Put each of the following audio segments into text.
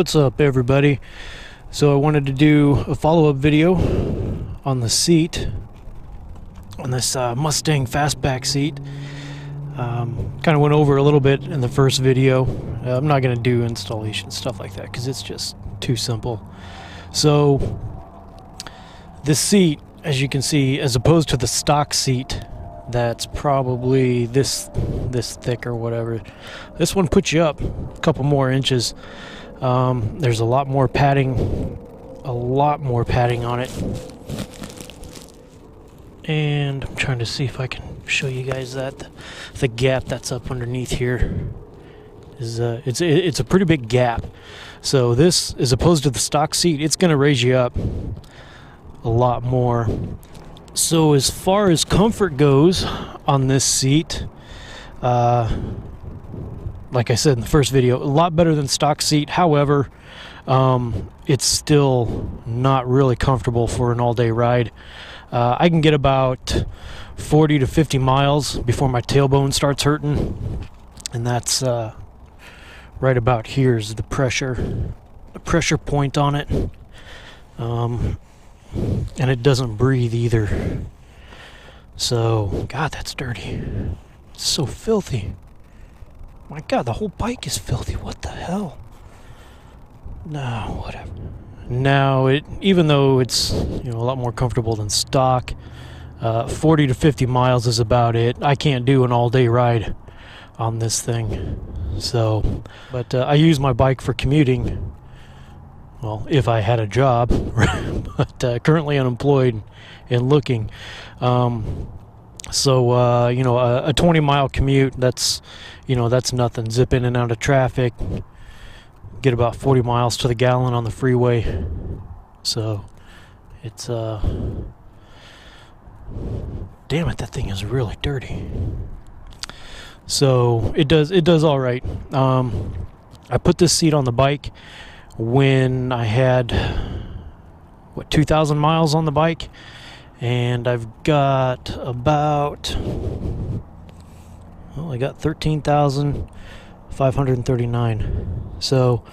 What's up, everybody? So I wanted to do a follow-up video on the seat, on this Mustang Fastback seat. Kind of went over a little bit in the first video. I'm not going to do installation stuff like that because it's just too simple. So this seat, as you can see, as opposed to the stock seat that's probably this thick or whatever, this one puts you up a couple more inches. There's a lot more padding on it, and I'm trying to see if I can show you guys that the gap that's up underneath here is it's a pretty big gap. So this, as opposed to the stock seat, it's going to raise you up a lot more. So as far as comfort goes on this seat, like I said in the first video, a lot better than stock seat. However, it's still not really comfortable for an all-day ride. I can get about 40 to 50 miles before my tailbone starts hurting, and that's right about here is the pressure point on it, and it doesn't breathe either. So, God, that's dirty. It's so filthy. My God, the whole bike is filthy. What the hell? No, whatever. Now, even though it's a lot more comfortable than stock, 40 to 50 miles is about it. I can't do an all-day ride on this thing. So, but I use my bike for commuting. Well, if I had a job, but currently unemployed and looking. So a 20-mile commute, that's nothing. Zip in and out of traffic, get about 40 miles to the gallon on the freeway. So it's damn it, that thing is really dirty. So it does all right. I put this seat on the bike when I had 2,000 miles on the bike, and I've got about, I got 13,539. So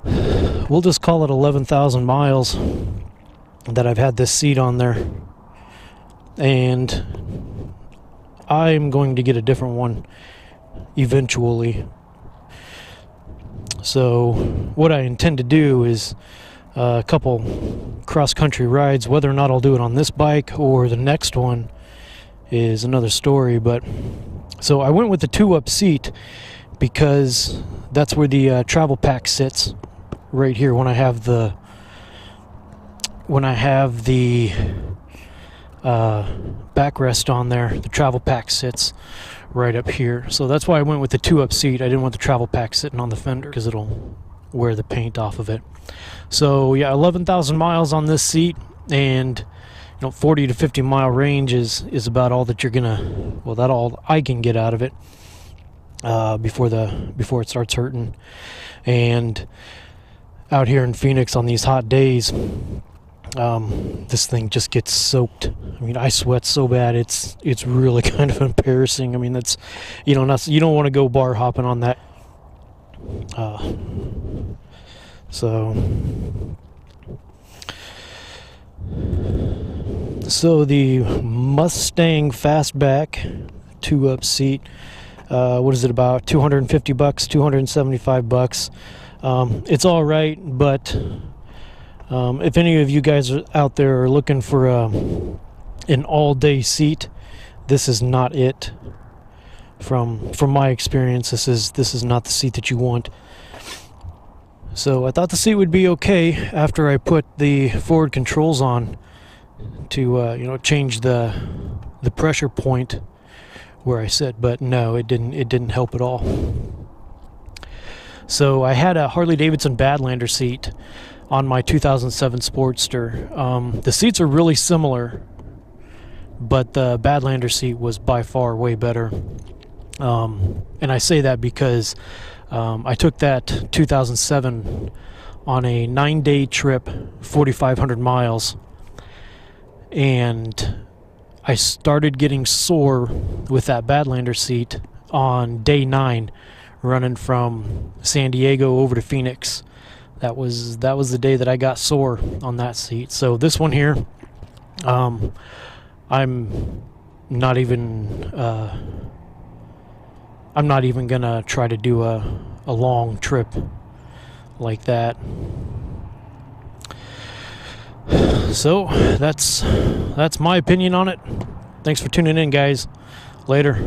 we'll just call it 11,000 miles that I've had this seat on there, and I'm going to get a different one eventually. So what I intend to do is a couple cross-country rides. Whether or not I'll do it on this bike or the next one is another story. But so I went with the 2-up seat because that's where the travel pack sits, right here. When I have the backrest on there, the travel pack sits right up here. So that's why I went with the 2-up seat. I didn't want the travel pack sitting on the fender because it'll wear the paint off of it. So yeah, 11,000 miles on this seat, and 40 to 50 mile range is about all that you're gonna, that all I can get out of it before it starts hurting. And out here in Phoenix on these hot days, this thing just gets soaked. I mean, I sweat so bad, it's really kind of embarrassing. I mean, that's you don't want to go bar hopping on that. So the Mustang Fastback 2-up seat, what is it, about $250, $275? It's all right, but if any of you guys out there are looking for an all-day seat, this is not it. From my experience, this is not the seat that you want. So I thought the seat would be okay after I put the forward controls on to change the pressure point where I sit, but no, it didn't help at all. So I had a Harley-Davidson Badlander seat on my 2007 Sportster. The seats are really similar, but the Badlander seat was by far way better. And I say that because I took that 2007 on a 9-day trip, 4,500 miles, and I started getting sore with that Badlander seat on day 9, running from San Diego over to Phoenix. That was the day that I got sore on that seat. So this one here, I'm not even gonna try to do a long trip like that. So that's my opinion on it. Thanks for tuning in, guys. Later.